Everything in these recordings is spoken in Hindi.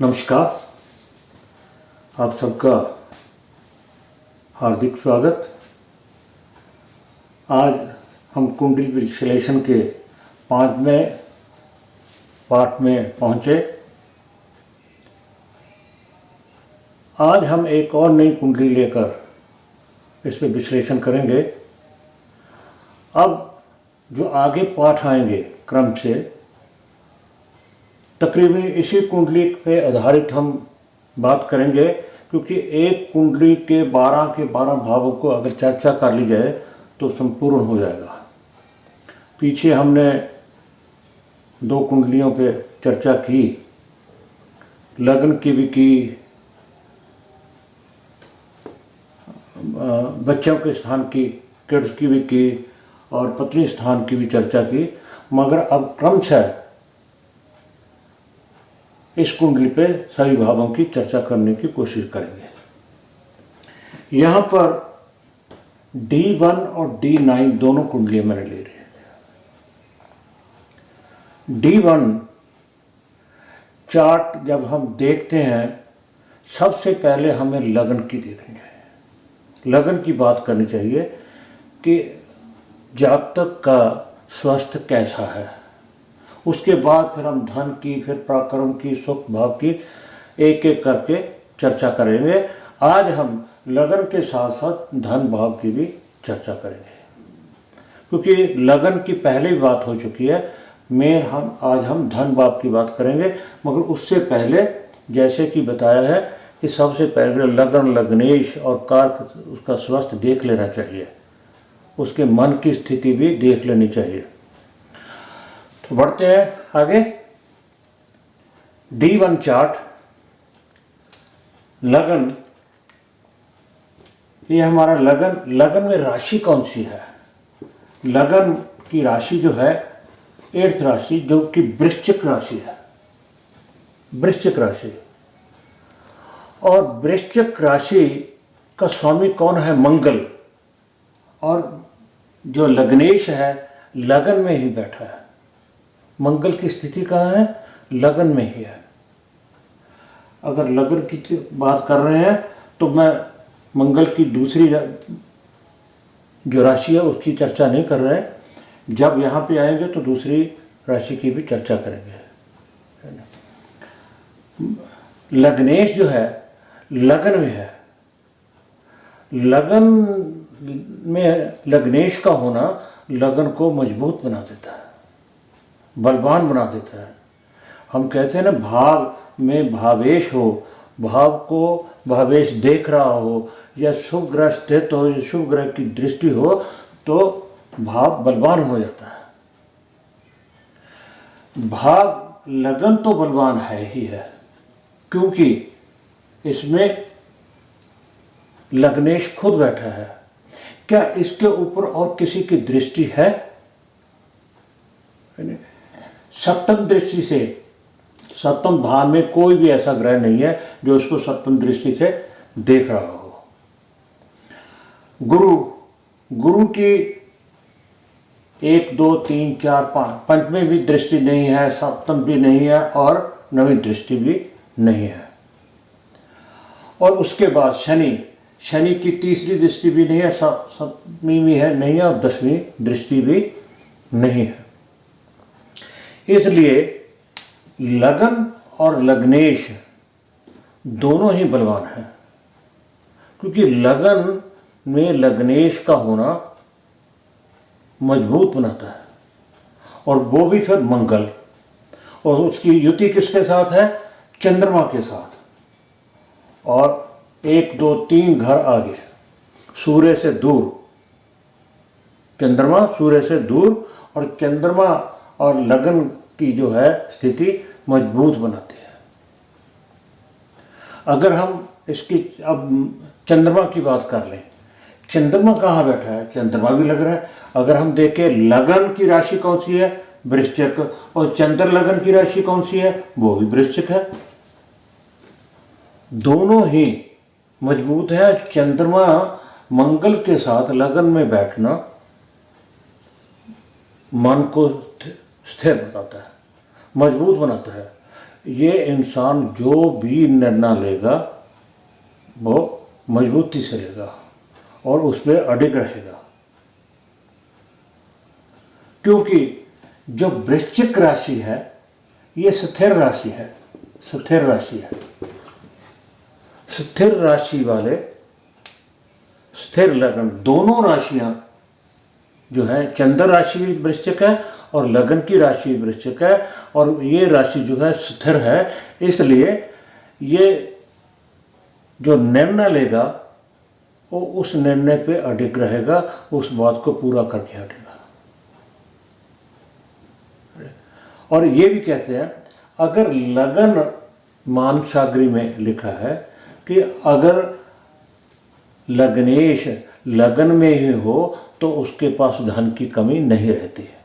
नमस्कार, आप सबका हार्दिक स्वागत। आज हम कुंडली विश्लेषण के 5वें पाठ में पहुँचे। आज हम एक और नई कुंडली लेकर इस पर विश्लेषण करेंगे। अब जो आगे पाठ आएंगे क्रम से तकरीबन इसी कुंडली पे आधारित हम बात करेंगे, क्योंकि एक कुंडली के 12 भावों को अगर चर्चा कर ली जाए तो संपूर्ण हो जाएगा। पीछे हमने 2 कुंडलियों पे चर्चा की, लग्न की भी की, बच्चों के स्थान की, किड्स की भी की और पत्नी स्थान की भी चर्चा की। मगर अब क्रमशः इस कुंडली पे सभी भावों की चर्चा करने की कोशिश करेंगे। यहाँ पर D1 और D9 दोनों कुंडलियाँ मैंने ले रही है। D1 चार्ट जब हम देखते हैं, सबसे पहले हमें लग्न की देखनी चाहिए। लग्न की बात करनी चाहिए कि जातक का स्वास्थ्य कैसा है। उसके बाद फिर हम धन की, फिर पराक्रम की, सुख भाव की एक एक करके चर्चा करेंगे। आज हम लगन के साथ साथ धन भाव की भी चर्चा करेंगे, क्योंकि लगन की पहले ही बात हो चुकी है। आज हम धन भाव की बात करेंगे। मगर उससे पहले जैसे कि बताया है कि सबसे पहले लगन, लग्नेश और कारक उसका स्वास्थ्य देख लेना चाहिए, उसके मन की स्थिति भी देख लेनी चाहिए। तो बढ़ते हैं आगे। D1 चार्ट, लगन, ये हमारा लगन में राशि कौन सी है? लगन की राशि जो है 8th राशि, जो कि वृश्चिक राशि है। वृश्चिक राशि, और वृश्चिक राशि का स्वामी कौन है? मंगल। और जो लग्नेश है लगन में ही बैठा है। मंगल की स्थिति कहाँ है? लगन में ही है। अगर लगन की बात कर रहे हैं तो मैं मंगल की दूसरी जो राशि है उसकी चर्चा नहीं कर रहे हैं। जब यहाँ पे आएंगे तो दूसरी राशि की भी चर्चा करेंगे। लग्नेश जो है लगन में है। लगन में लग्नेश का होना लगन को मजबूत बना देता है, बलवान बना देता है। हम कहते हैं ना, भाव में भावेश हो, भाव को भावेश देख रहा हो, या शुभ ग्रह स्थित हो, या शुभ ग्रह की दृष्टि हो, तो भाव बलवान हो जाता है। भाव लगन तो बलवान है ही है, क्योंकि इसमें लग्नेश खुद बैठा है। क्या इसके ऊपर और किसी की दृष्टि है? सप्तम दृष्टि से, सप्तम भाव में कोई भी ऐसा ग्रह नहीं है जो उसको सप्तम दृष्टि से देख रहा हो। गुरु की 1, 2, 3, 4, 5 पंचमी भी दृष्टि नहीं है, सप्तम भी नहीं है और नवीं दृष्टि भी नहीं है। और उसके बाद शनि की तीसरी दृष्टि भी नहीं है, सप्तमी भी है नहीं है और 10वीं दृष्टि भी नहीं है। इसलिए लगन और लग्नेश दोनों ही बलवान हैं, क्योंकि लगन में लग्नेश का होना मजबूत बनाता है, और वो भी फिर मंगल। और उसकी युति किसके साथ है? चंद्रमा के साथ। और 1, 2, 3 घर आगे, सूर्य से दूर, चंद्रमा सूर्य से दूर, और चंद्रमा और लगन की जो है स्थिति मजबूत बनाती है। अगर हम इसकी अब चंद्रमा की बात कर लें, चंद्रमा कहाँ बैठा है? चंद्रमा भी लग रहा है। अगर हम देखें लगन की राशि कौन सी है? वृश्चिक। और चंद्र लगन की राशि कौन सी है? वो भी वृश्चिक है। दोनों ही मजबूत है। चंद्रमा मंगल के साथ लगन में बैठना मन को स्थिर बनाता है, मजबूत बनाता है। ये इंसान जो भी निर्णय लेगा वो मजबूती से लेगा और उस पर अडिग रहेगा, क्योंकि जो वृश्चिक राशि है ये स्थिर राशि है। स्थिर राशि है। स्थिर राशि वाले, स्थिर लगन, दोनों राशियां जो है, चंद्र राशि भी वृश्चिक है और लगन की राशि भी वृश्चिक है, और ये राशि जो है स्थिर है। इसलिए ये जो निर्णय लेगा वो उस निर्णय पे अडिग रहेगा, उस बात को पूरा करके हटेगा। और ये भी कहते हैं, अगर लगन मानसागरी में लिखा है कि अगर लग्नेश लगन में ही हो तो उसके पास धन की कमी नहीं रहती है।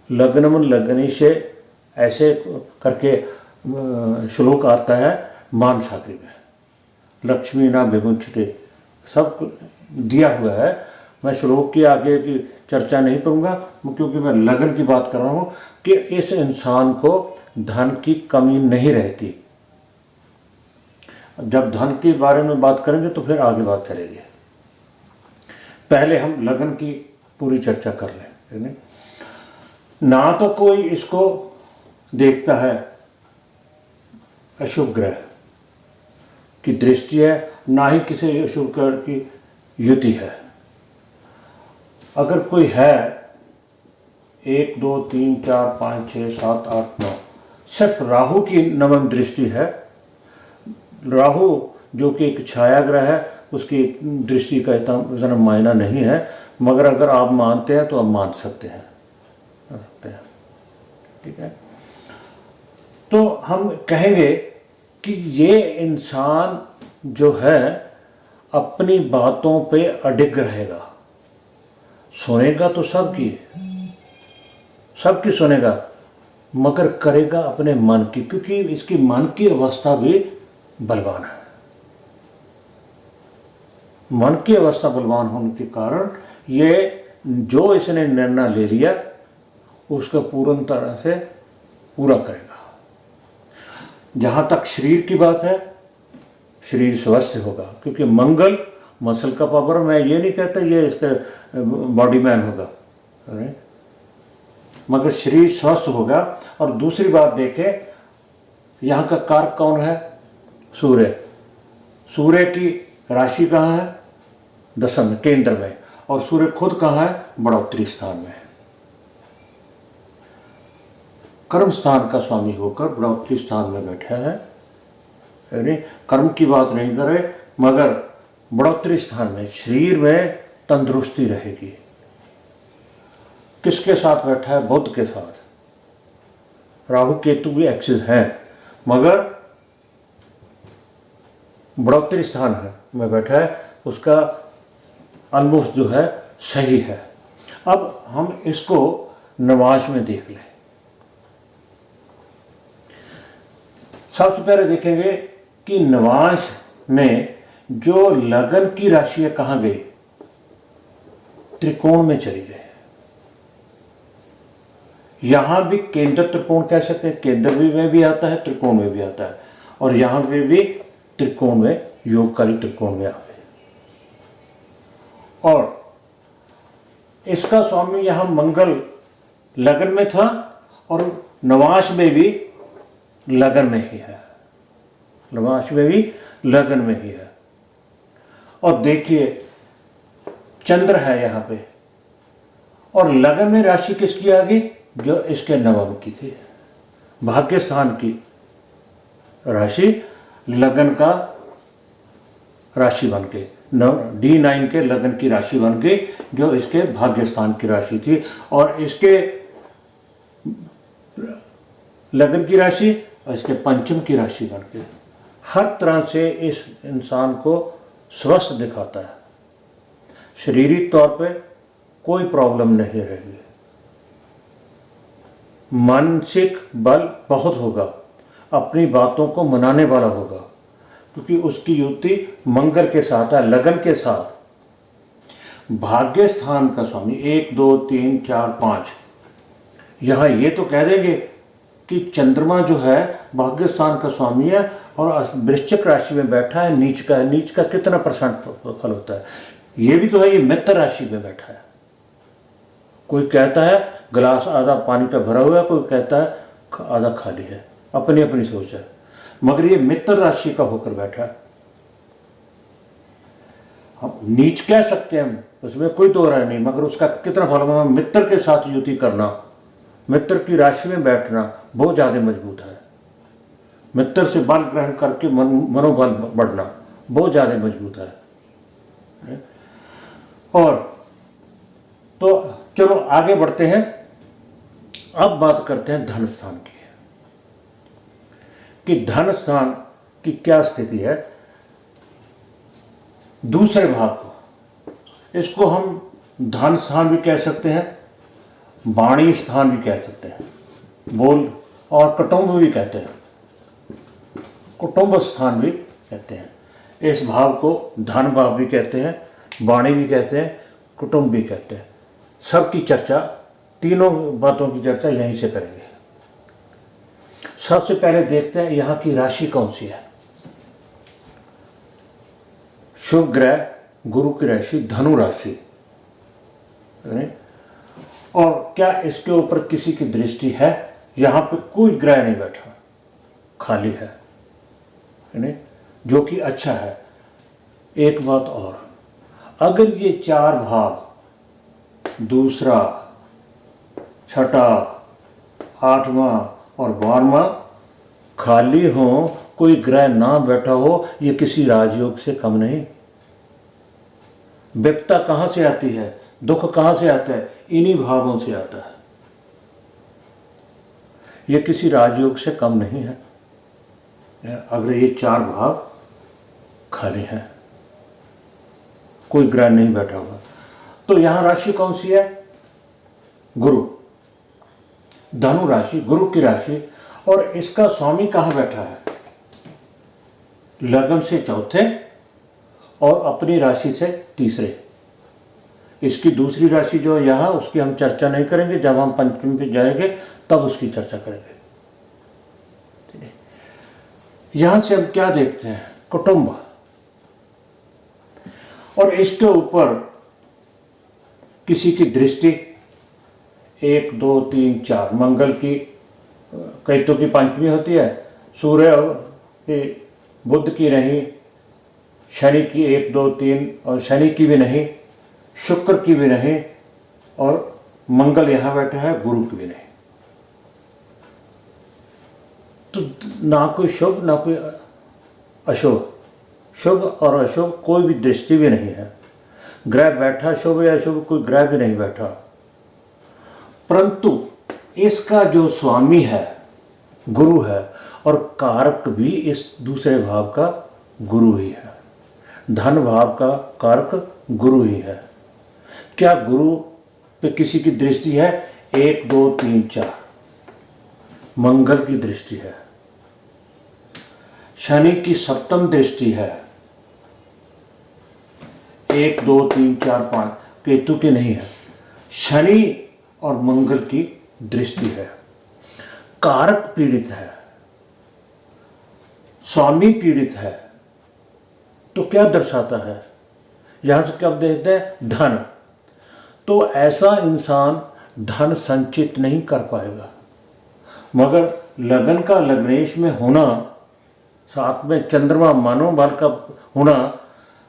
लग्नम लग्नेश ऐसे करके श्लोक आता है मानसागरी में, लक्ष्मी ना विमुंचते, सब दिया हुआ है। मैं श्लोक की आगे की चर्चा नहीं करूँगा, क्योंकि मैं लगन की बात कर रहा हूँ कि इस इंसान को धन की कमी नहीं रहती। जब धन के बारे में बात करेंगे तो फिर आगे बात करेंगे, पहले हम लगन की पूरी चर्चा कर लें। ना तो कोई इसको देखता है अशुभ ग्रह की दृष्टि है, ना ही किसी अशुभ ग्रह की युति है। अगर कोई है 1 2 3 4 5 6 7 8 9, सिर्फ राहु की नवम दृष्टि है। राहु जो कि एक छाया ग्रह है, उसकी दृष्टि का इतना मायना नहीं है, मगर अगर आप मानते हैं तो आप मान सकते हैं। ठीक है, तो हम कहेंगे कि ये इंसान जो है अपनी बातों पे अडिग रहेगा। सुनेगा तो सबकी सुनेगा, मगर करेगा अपने मन की, क्योंकि इसकी मन की अवस्था भी बलवान है। मन की अवस्था बलवान होने के कारण ये जो इसने निर्णय ले लिया उसको पूर्ण तरह से पूरा करेगा। जहाँ तक शरीर की बात है, शरीर स्वस्थ होगा, क्योंकि मंगल मसल का पावर, मैं ये नहीं कहता ये इसका बॉडी मैन होगा, मगर शरीर स्वस्थ होगा। और दूसरी बात देखें, यहाँ का कारक कौन है? सूर्य। सूर्य की राशि कहाँ है? दशम में, केंद्र में, और सूर्य खुद कहाँ है? बढ़ोतरी स्थान में, कर्म स्थान का स्वामी होकर बढ़ोतरी स्थान में बैठा है। यानी कर्म की बात नहीं करे, मगर बढ़ोतरी स्थान में, शरीर में तंदुरुस्ती रहेगी। किसके साथ बैठा है? बुध के साथ। राहु केतु भी एक्सिस है, मगर बढ़ोतरी स्थान है में बैठा है, उसका ऑलमोस्ट जो है सही है। अब हम इसको नवाश में देख लें। सबसे पहले देखेंगे कि नवाश में जो लगन की राशि कहाँ गई? त्रिकोण में चली गई। यहां भी केंद्र त्रिकोण कह सकते हैं, केंद्र में भी आता है, त्रिकोण में भी आता है, और यहां पे भी त्रिकोण में, योगकारी त्रिकोण में आ गए। और इसका स्वामी यहां मंगल लगन में था और नवाश में भी लगन में ही है, नवाश में भी लगन में ही है। और देखिए चंद्र है यहाँ पे, और लगन में राशि किसकी आ गई? जो इसके नवम की थी, भाग्य स्थान की राशि, लगन का राशि बन गई, D9 के लगन की राशि बन गई, जो इसके भाग्य स्थान की राशि थी। और इसके लगन की राशि और इसके पंचम की राशि बन गई। हर तरह से इस इंसान को स्वस्थ दिखाता है, शारीरिक तौर पे कोई प्रॉब्लम नहीं रहेगी। मानसिक बल बहुत होगा, अपनी बातों को मनाने वाला होगा, क्योंकि उसकी युति मंगल के साथ है, लगन के साथ। भाग्य स्थान का स्वामी 1 2 3 4 5, यहाँ ये तो कह देंगे कि चंद्रमा जो है भाग्य स्थान का स्वामी है और वृश्चिक राशि में बैठा है, नीच का है। नीच का कितना परसेंट फल होता है? ये भी तो है, ये मित्र राशि में बैठा है। कोई कहता है गिलास आधा पानी का भरा हुआ है, कोई कहता है आधा खाली है, अपनी अपनी सोच है। मगर ये मित्र राशि का होकर बैठा है। हम नीच कह सकते हैं, उसमें कोई दो राय नहीं, मगर उसका कितना फल होगा? मित्र के साथ युति करना, मित्र की राशि में बैठना बहुत ज़्यादा मजबूत है। मित्र से बल ग्रहण करके मनोबल बढ़ना बहुत ज़्यादा मजबूत है। और तो चलो आगे बढ़ते हैं। अब बात करते हैं धन स्थान की, कि धन स्थान की क्या स्थिति है। दूसरे भाव को, इसको हम धन स्थान भी कह सकते हैं, वाणी स्थान भी कह सकते हैं, बोल और कुटुंब भी कहते हैं, कुटुंब स्थान भी कहते हैं। इस भाव को धन भाव भी कहते हैं, वाणी भी कहते हैं, कुटुंब भी कहते हैं। सबकी चर्चा, तीनों बातों की चर्चा यहीं से करेंगे। सबसे पहले देखते हैं यहाँ की राशि कौन सी है। शुभ ग्रह गुरु की राशि धनु राशि, और क्या इसके ऊपर किसी की दृष्टि है? यहाँ पे कोई ग्रह नहीं बैठा, खाली है, जो कि अच्छा है। एक बात और, अगर ये चार भाव, दूसरा, छठा, आठवां और 12वां खाली हो, कोई ग्रह ना बैठा हो, ये किसी राजयोग से कम नहीं। विपत्ता कहाँ से आती है, दुख कहाँ से आता है? इन्हीं भावों से आता है। ये किसी राजयोग से कम नहीं है अगर ये चार भाव खाली हैं, कोई ग्रह नहीं बैठा हुआ। तो यहाँ राशि कौन सी है? गुरु, धनु राशि, गुरु की राशि। और इसका स्वामी कहाँ बैठा है? लगन से चौथे और अपनी राशि से तीसरे। इसकी दूसरी राशि जो है यहाँ, उसकी हम चर्चा नहीं करेंगे, जब हम पंचमी पे जाएंगे तब उसकी चर्चा करेंगे। यहां से हम क्या देखते हैं? कुटुंब, और इसके ऊपर किसी की दृष्टि 1 2 3 4, मंगल की, कैतु की पंचमी होती है, सूर्य की, बुध की नहीं, शनि की 1 2 3, और शनि की भी नहीं, शुक्र की भी नहीं, और मंगल यहाँ बैठा है, गुरु की भी नहीं। तो ना कोई शुभ ना कोई अशुभ, शुभ और अशुभ कोई भी दृष्टि भी नहीं है। ग्रह बैठा शुभ या अशुभ कोई ग्रह भी नहीं बैठा, परंतु इसका जो स्वामी है गुरु है, और कारक भी इस दूसरे भाव का गुरु ही है। धन भाव का कारक गुरु ही है। क्या गुरु पे किसी की दृष्टि है? 1 2 3 4, मंगल की दृष्टि है। शनि की सप्तम दृष्टि है, 1 2 3 4 5, केतु की नहीं है। शनि और मंगल की दृष्टि है। कारक पीड़ित है, स्वामी पीड़ित है। तो क्या दर्शाता है? यहां से कब देखते हैं? धन। तो ऐसा इंसान धन संचित नहीं कर पाएगा, मगर लगन का लग्नेश में होना, साथ में चंद्रमा मनोबल का होना,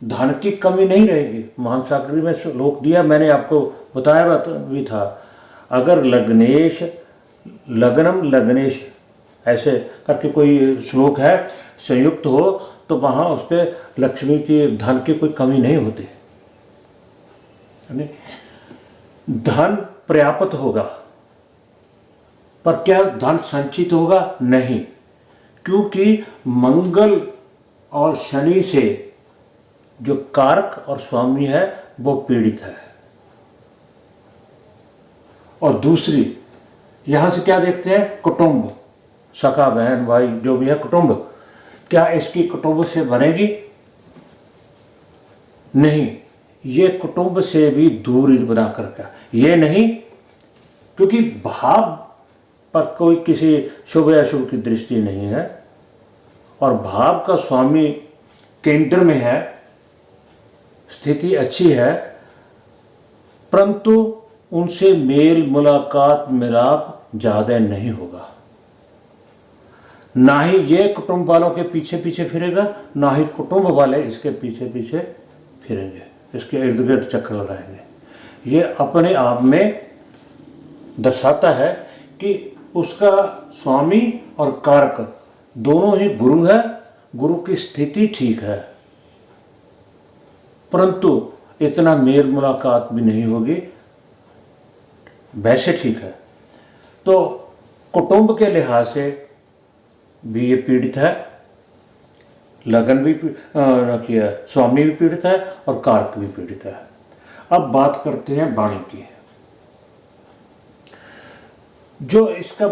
धन की कमी नहीं रहेगी। महासागरी में श्लोक दिया, मैंने आपको बताया भी था। अगर लग्नेश, लग्नम लग्नेश ऐसे करके कोई श्लोक है, संयुक्त हो, तो वहाँ उस पर लक्ष्मी की, धन की कोई कमी नहीं होती। धन पर्याप्त होगा, पर क्या धन संचित होगा? नहीं, क्योंकि मंगल और शनि से जो कारक और स्वामी है वो पीड़ित है। और दूसरी, यहां से क्या देखते हैं? कुटुंब, सखा बहन भाई जो भी है कुटुंब, क्या इसकी कुटुंब से बनेगी? नहीं, ये कुटुंब से भी दूरी बना कर, ये नहीं क्योंकि भाव पर कोई किसी शुभ या अशुभ की दृष्टि नहीं है, और भाव का स्वामी केंद्र में है, स्थिति अच्छी है, परंतु उनसे मेल मुलाकात मिलाप ज़्यादा नहीं होगा। ना ही ये कुटुंब वालों के पीछे पीछे फिरेगा, ना ही कुटुंब वाले इसके पीछे पीछे फिरेंगे, इसके इर्द गिर्द चक्कर लगाएंगे। ये अपने आप में दर्शाता है कि उसका स्वामी और कारक दोनों ही गुरु है, गुरु की स्थिति ठीक है, परंतु इतना मेल मुलाकात भी नहीं होगी, वैसे ठीक है। तो कुटुंब के लिहाज से भी ये पीड़ित है, लगन भी किया, स्वामी भी पीड़ित है और कारक भी पीड़ित है। अब बात करते हैं वाणी की। जो इसका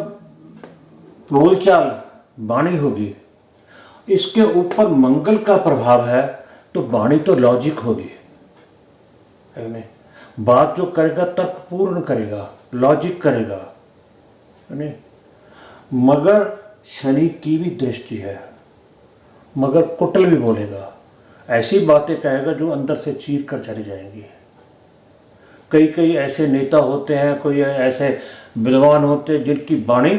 बोलचाल वाणी होगी, इसके ऊपर मंगल का प्रभाव है, तो वाणी तो लॉजिक होगी, है नहीं? बात जो करेगा तर्कपूर्ण करेगा, लॉजिक करेगा, है नहीं? मगर शनि की भी दृष्टि है, मगर कुटिल भी बोलेगा, ऐसी बातें कहेगा जो अंदर से चीर कर चली जाएंगी। कई कई ऐसे नेता होते हैं, कोई ऐसे विद्वान होते हैं जिनकी वाणी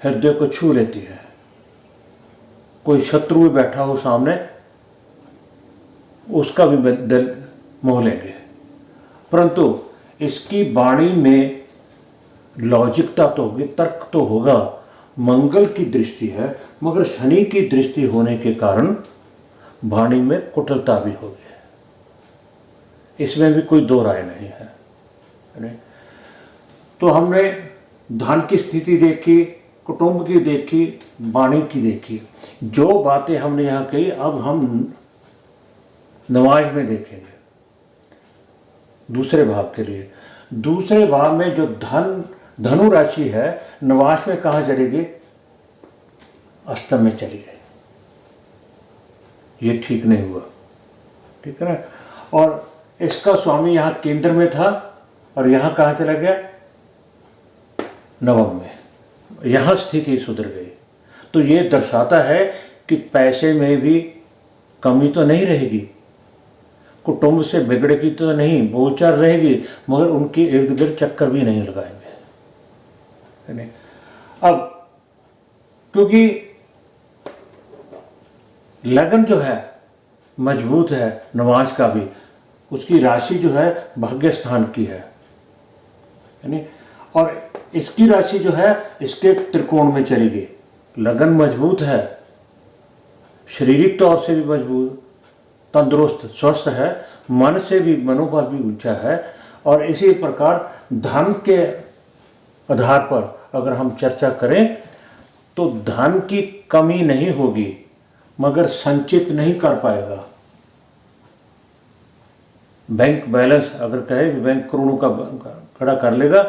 हृदय को छू लेती है। कोई शत्रु भी बैठा हो सामने, उसका भी दिल मोह लेंगे, परंतु इसकी वाणी में लॉजिकता तो होगी, तर्क तो होगा। मंगल की दृष्टि है, मगर शनि की दृष्टि होने के कारण वाणी में कुटिलता भी होगी, इसमें भी कोई दो राय नहीं है, नहीं? तो हमने धन की स्थिति देखी, कुटुंब की देखी, वाणी की देखी। जो बातें हमने यहाँ कही, अब हम नमाज में देखेंगे दूसरे भाव के लिए। दूसरे भाव में जो धनु राशि है, नवाश में कहाँ चलेगी? अष्टम में चली गई। ये ठीक नहीं हुआ, ठीक है ना? और इसका स्वामी यहाँ केंद्र में था और यहाँ कहाँ चला गया? नवम में। यहाँ स्थिति सुधर गई। तो ये दर्शाता है कि पैसे में भी कमी तो नहीं रहेगी, कुटुंब से बिगड़ेगी तो नहीं, बोलचाल रहेगी, मगर उनके इर्द गिर्द चक्कर भी नहीं लगाएंगे, है नहीं? अब क्योंकि लगन जो है मजबूत है, नवाज का भी, उसकी राशि जो है भाग्य स्थान की है नहीं? और इसकी राशि जो है इसके त्रिकोण में चली गई। लगन मजबूत है, शारीरिक तौर से भी मजबूत, तंदुरुस्त स्वस्थ है, मन से भी, मनोबल भी ऊंचा है। और इसी प्रकार धन के आधार पर अगर हम चर्चा करें तो धन की कमी नहीं होगी, मगर संचित नहीं कर पाएगा। बैंक बैलेंस अगर कहे कि बैंक करोड़ों का खड़ा कर लेगा,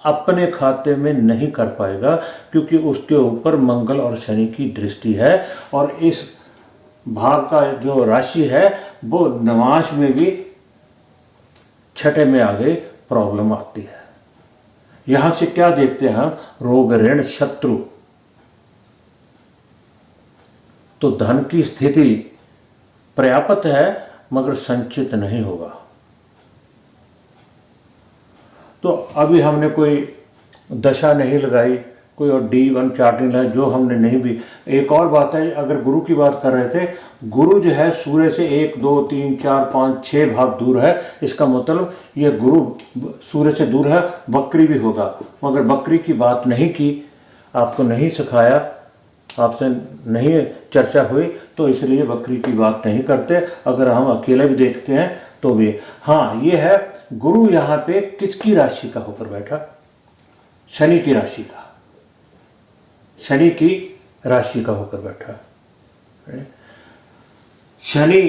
अपने खाते में नहीं कर पाएगा, क्योंकि उसके ऊपर मंगल और शनि की दृष्टि है। और इस भाव का जो राशि है वो नवाश में भी छठे में आ गई, प्रॉब्लम आती है। यहां से क्या देखते हैं हम? रोग, ऋण, शत्रु। तो धन की स्थिति पर्याप्त है, मगर संचित नहीं होगा। तो अभी हमने कोई दशा नहीं लगाई, कोई और D1 चार्ट नहीं लगाई, जो हमने नहीं भी। एक और बात है, अगर गुरु की बात कर रहे थे, गुरु जो है सूर्य से 1 2 3 4 5 6 भाव दूर है। इसका मतलब ये गुरु सूर्य से दूर है, बकरी भी होगा, मगर बकरी की बात नहीं की, आपको नहीं सिखाया, आपसे नहीं चर्चा हुई, तो इसलिए बकरी की बात नहीं करते। अगर हम अकेले भी देखते हैं तो भी। हाँ, ये है गुरु यहाँ पे किसकी राशि का होकर बैठा? शनि की राशि का, शनि की राशि का होकर बैठा। शनि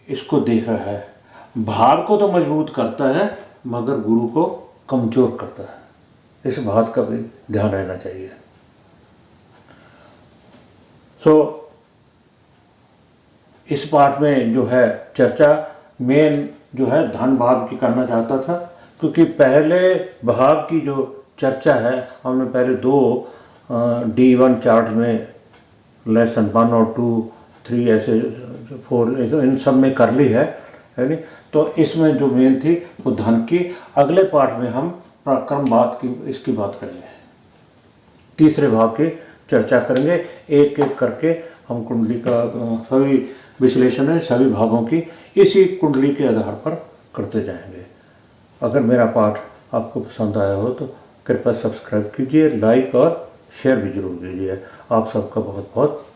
इसको देख रहा है, भाव को तो मजबूत करता है, मगर गुरु को कमजोर करता है। इस बात का भी ध्यान रहना चाहिए। इस पार्ट में जो है चर्चा मेन जो है धन भाव की करना चाहता था, क्योंकि पहले भाव की जो चर्चा है हमने पहले 2 D1 चार्ट में लेसन 1 और 2, 3 ऐसे 4 इन सब में कर ली है नहीं। तो इसमें जो मेन थी वो धन की। अगले पार्ट में हम पराक्रम बात की इसकी बात करेंगे, तीसरे भाव की चर्चा करेंगे। एक एक करके हम कुंडली का सभी विश्लेषण है सभी भावों की इसी कुंडली के आधार पर करते जाएंगे। अगर मेरा पाठ आपको पसंद आया हो तो कृपया सब्सक्राइब कीजिए, लाइक और शेयर भी जरूर कीजिए। आप सबका बहुत बहुत